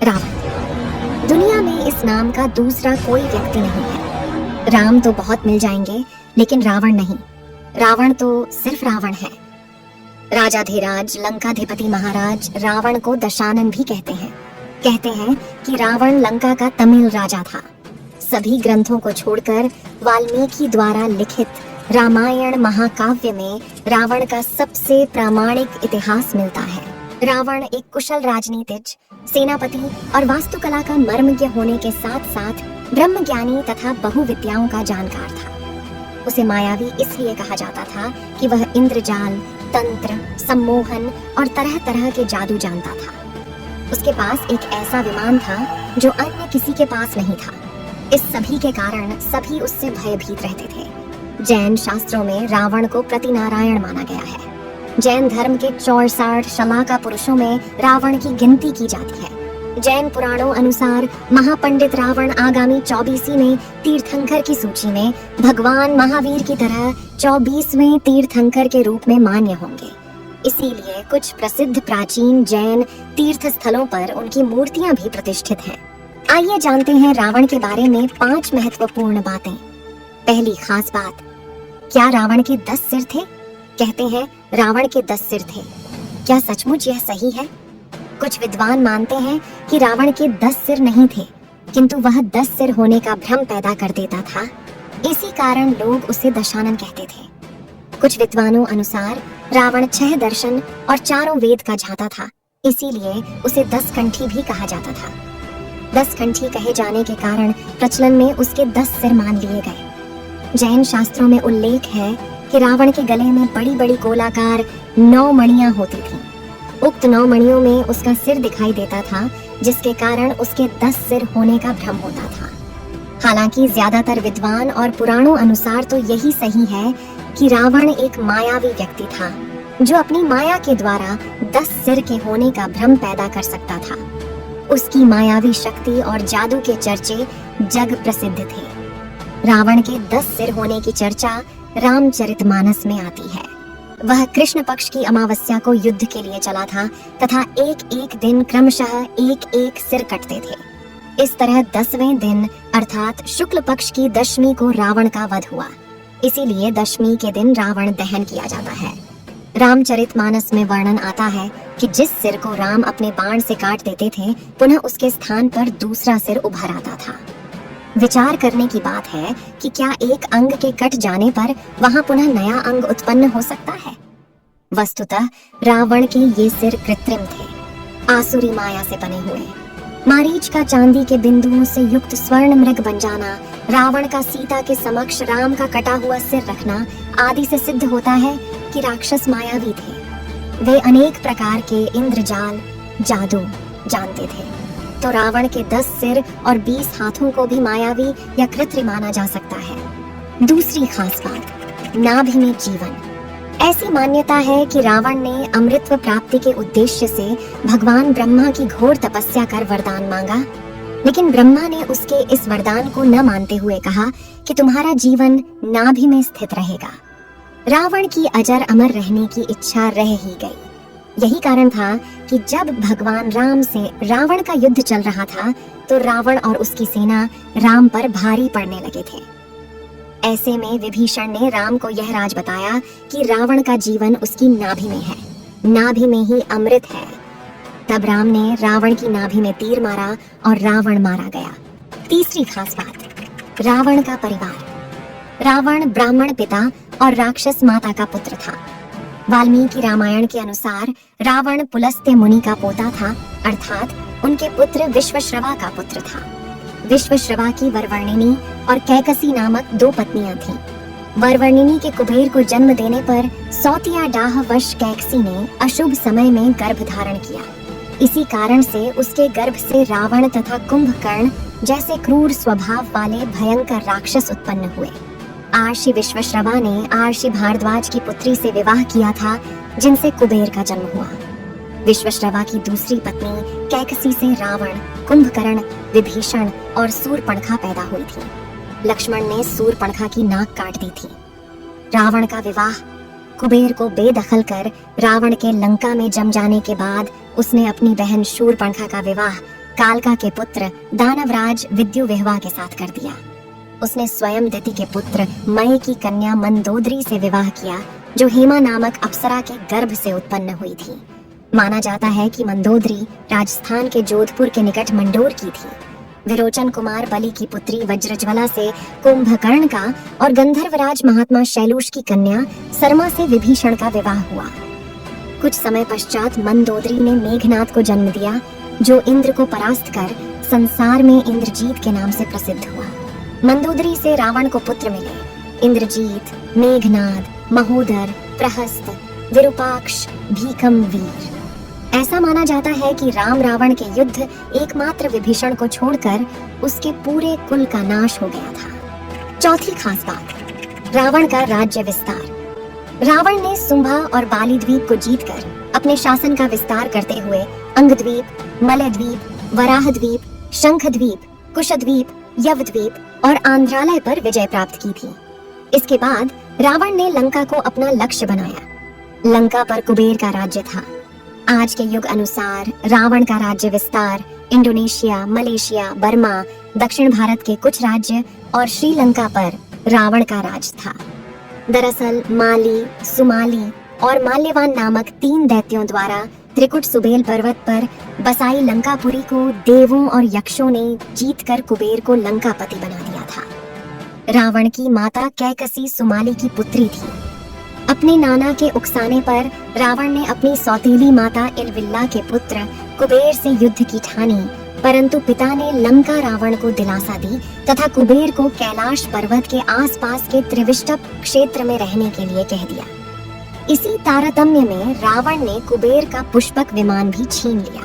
रावण। दुनिया में इस नाम का दूसरा कोई व्यक्ति नहीं है। राम तो बहुत मिल जाएंगे, लेकिन रावण नहीं। रावण तो सिर्फ रावण है। राजाधिराज लंकाधिपति महाराज रावण को दशानन भी कहते हैं। कहते हैं कि रावण लंका का तमिल राजा था। सभी ग्रंथों को छोड़कर वाल्मीकि द्वारा लिखित रामायण महाकाव्य में रावण का सबसे प्रामाणिक इतिहास मिलता है। रावण एक कुशल राजनीतिज्ञ, सेनापति और वास्तुकला का मर्मज्ञ होने के साथ साथ ब्रह्मज्ञानी तथा बहुविद्याओं का जानकार था। उसे मायावी इसलिए कहा जाता था कि वह इंद्रजाल, तंत्र, सम्मोहन और तरह तरह के जादू जानता था। उसके पास एक ऐसा विमान था जो अन्य किसी के पास नहीं था। इस सभी के कारण सभी उससे भयभीत रहते थे। जैन शास्त्रों में रावण को प्रतिनारायण माना गया है। जैन धर्म के 64 शलाका पुरुषों में रावण की गिनती की जाती है। जैन पुराणों अनुसार महापंडित रावण आगामी 24वीं में तीर्थंकर की सूची में भगवान महावीर की तरह 24वें तीर्थंकर के रूप में मान्य होंगे। इसीलिए कुछ प्रसिद्ध प्राचीन जैन तीर्थ स्थलों पर उनकी मूर्तियां भी प्रतिष्ठित हैं। आइए जानते हैं रावण के बारे में 5 महत्वपूर्ण बातें। पहली खास बात, क्या रावण के 10 सिर थे? कहते हैं रावण के 10 सिर थे। क्या सचमुच यह सही है? कुछ विद्वान मानते हैं कि रावण के 10 सिर नहीं थे, किंतु वह 10 सिर होने का भ्रम पैदा कर देता था। इसी कारण लोग उसे दशानन कहते थे। कुछ विद्वानों अनुसार रावण 6 दर्शन और 4 वेद का झाता था, इसीलिए उसे 10 कंठी भी कहा जाता था। 10 कंठी कहे जाने के कारण प्रचलन में उसके 10 सिर मान लिए गए। जैन शास्त्रों में उल्लेख है कि रावण के गले में बड़ी बड़ी गोलाकार 9 मणियां होती थीं। उक्त 9 मणियों में उसका सिर दिखाई देता था, जिसके कारण उसके 10 सिर होने का भ्रम होता था। हालांकि ज्यादातर विद्वान और पुराणों अनुसार तो यही सही है कि रावण एक मायावी व्यक्ति था, जो अपनी माया के द्वारा 10 सिर के होने का भ्रम पैदा कर सकता था। उसकी मायावी शक्ति और जादू के चर्चे जग प्रसिद्ध थे। रावण के 10 सिर होने की चर्चा रामचरितमानस में आती है। वह कृष्ण पक्ष की अमावस्या को युद्ध के लिए चला था तथा एक एक दिन क्रमशः एक एक सिर कटते थे। इस तरह 10वें दिन अर्थात शुक्ल पक्ष की दशमी को रावण का वध हुआ। इसीलिए दशमी के दिन रावण दहन किया जाता है। रामचरितमानस में वर्णन आता है कि जिस सिर को राम अपने बाण से काट देते थे, पुनः उसके स्थान पर दूसरा सिर उभर आता था। विचार करने की बात है कि क्या एक अंग के कट जाने पर वहां पुनः नया अंग उत्पन्न हो सकता है? वस्तुतः रावण के ये सिर कृत्रिम थे, आसुरी माया से बने हुए। मारीच का चांदी के बिंदुओं से युक्त स्वर्ण मृग बन जाना, रावण का सीता के समक्ष राम का कटा हुआ सिर रखना आदि से सिद्ध होता है कि राक्षस मायावी थे। वे अनेक प्रकार के इंद्रजाल, जादू जानते थे। तो रावण के 10 सिर और 20 हाथों को भी मायावी या कृत्रिम माना जा सकता है। दूसरी खास बात, नाभि में जीवन। ऐसी मान्यता है कि रावण ने अमृतत्व प्राप्ति के उद्देश्य से भगवान ब्रह्मा की घोर तपस्या कर वरदान मांगा, लेकिन ब्रह्मा ने उसके इस वरदान को न मानते हुए कहा कि तुम्हारा जीवन नाभि में स्थित रहेगा। रावण की अजर अमर रहने की इच्छा रह ही गई। यही कारण था कि जब भगवान राम से रावण का युद्ध चल रहा था, तो रावण और उसकी सेना राम पर भारी पड़ने लगे थे। ऐसे में विभीषण ने राम को यह राज बताया कि रावण का जीवन उसकी नाभि में है, नाभि में ही अमृत है। तब राम ने रावण की नाभि में तीर मारा और रावण मारा गया। तीसरी खास बात, रावण का परिवार। रावण ब्राह्मण पिता और राक्षस माता का पुत्र था। वाल्मीकि रामायण के अनुसार रावण पुलस्त्य मुनि का पोता था, अर्थात उनके पुत्र विश्वश्रवा का पुत्र था। विश्वश्रवा की वरवर्णिनी और कैकसी नामक 2 पत्नियां थीं। वरवर्णिनी के कुबेर को जन्म देने पर सौतिया डाह वश कैकसी ने अशुभ समय में गर्भ धारण किया। इसी कारण से उसके गर्भ से रावण तथा कुंभकर्ण जैसे क्रूर स्वभाव वाले भयंकर राक्षस उत्पन्न हुए। आर्षि विश्वश्रवा ने आर्षि भारद्वाज की पुत्री से विवाह किया था, जिनसे कुबेर का जन्म हुआ। विश्वश्रवा की दूसरी पत्नी कैकसी से रावण, कुंभकर्ण, विभीषण और सूर्पणखा पैदा हुई थी। लक्ष्मण ने सूर्पणखा की नाक काट दी थी। रावण का विवाह कुबेर को बेदखल कर रावण के लंका में जम जाने के बाद उसने अपनी बहन शूर्पणखा का विवाह कालका के पुत्र दानवराज विद्युविह्वा के साथ कर दिया। उसने स्वयं दिति के पुत्र मय की कन्या मंदोदरी से विवाह किया, जो हेमा नामक अप्सरा के गर्भ से उत्पन्न हुई थी। माना जाता है कि मंदोदरी राजस्थान के जोधपुर के निकट मंडोर की थी। विरोचन कुमार बलि की पुत्री वज्रज्वला से कुंभकर्ण का और गंधर्वराज महात्मा शैलूष की कन्या सरमा से विभीषण का विवाह हुआ। कुछ समय पश्चात मंदोदरी ने मेघनाद को जन्म दिया, जो इंद्र को परास्त कर संसार में इंद्रजीत के नाम से प्रसिद्ध हुआ। मंदोदरी से रावण को पुत्र मिले, इंद्रजीत, मेघनाद, महोदर, प्रहस्त, विरूपाक्ष, भीकम वीर। ऐसा माना जाता है कि राम रावण के युद्ध एकमात्र विभीषण को छोड़कर उसके पूरे कुल का नाश हो गया था। चौथी खास बात, रावण का राज्य विस्तार। रावण ने सुंभा और बाली द्वीप को जीतकर अपने शासन का विस्तार करते हुए अंगद्वीप, मलयद्वीप, वराहद्वीप, शंखद्वीप, कुशद्वीप, यवद्वीप और आंध्रालय पर विजय प्राप्त की थी। इसके बाद रावण ने लंका को अपना लक्ष्य बनाया। लंका पर कुबेर का राज्य था। आज के युग अनुसार रावण का राज्य विस्तार इंडोनेशिया, मलेशिया, बर्मा, दक्षिण भारत के कुछ राज्य और श्रीलंका पर रावण का राज था। दरअसल माली, सुमाली और माल्यवान नामक 3 दैत्यों द्वारा त्रिकुट सुबेल पर्वत पर बसाई लंकापुरी को देवों और यक्षों ने जीतकर कुबेर को लंकापति बना दिया था। रावण की माता कैकसी सुमाली की पुत्री थी। अपने नाना के उकसाने पर रावण ने अपनी सौतेली माता इलविल्ला के पुत्र कुबेर से युद्ध की ठानी, परंतु पिता ने लंका रावण को दिलासा दी तथा कुबेर को कैलाश पर्वत के आसपास के त्रिविष्टप क्षेत्र में रहने के लिए कह दिया। इसी तारतम्य में रावण ने कुबेर का पुष्पक विमान भी छीन लिया।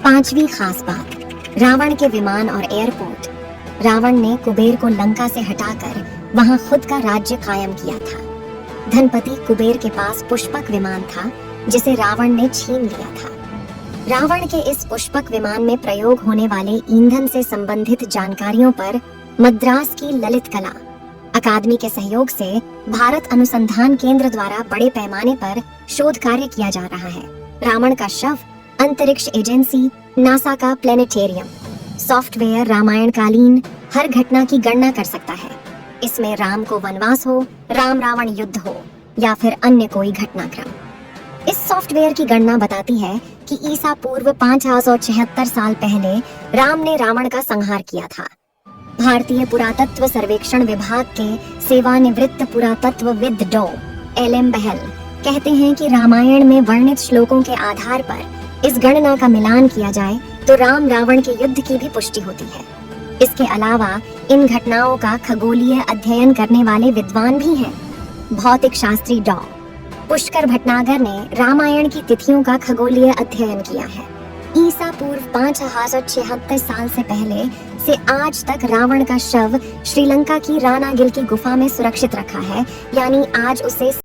पांचवी खास बात, रावण के विमान और एयरपोर्ट। रावण ने कुबेर को लंका से हटाकर वहां खुद का राज्य कायम किया था। धनपति कुबेर के पास पुष्पक विमान था, जिसे रावण ने छीन लिया था। रावण के इस पुष्पक विमान में प्रयोग होने वाले ईंधन से संबंधित जानकारियों पर मद्रास की ललित कला अकादमी के सहयोग से भारत अनुसंधान केंद्र द्वारा बड़े पैमाने पर शोध कार्य किया जा रहा है। रावण का शव अंतरिक्ष एजेंसी नासा का प्लेनेटेरियम सॉफ्टवेयर रामायण कालीन हर घटना की गणना कर सकता है। इसमें राम को वनवास हो, राम रावण युद्ध हो या फिर अन्य कोई घटनाक्रम। इस सॉफ्टवेयर की गणना बताती है कि ईसा पूर्व 576 साल पहले राम ने रावण का संहार किया था। भारतीय पुरातत्व सर्वेक्षण विभाग के सेवानिवृत्त पुरातत्वविद डॉ. एल.एम. बहल कहते हैं कि रामायण में वर्णित श्लोकों के आधार पर इस गणना का मिलान किया जाए तो राम रावण के युद्ध की भी पुष्टि होती है। इसके अलावा इन घटनाओं का खगोलीय अध्ययन करने वाले विद्वान भी हैं। भौतिक शास्त्री डॉ. पुष्कर भटनागर ने रामायण की तिथियों का खगोलीय अध्ययन किया है। ईसा पूर्व 576 साल से पहले से आज तक रावण का शव श्रीलंका की रानागिल की गुफा में सुरक्षित रखा है, यानी आज उसे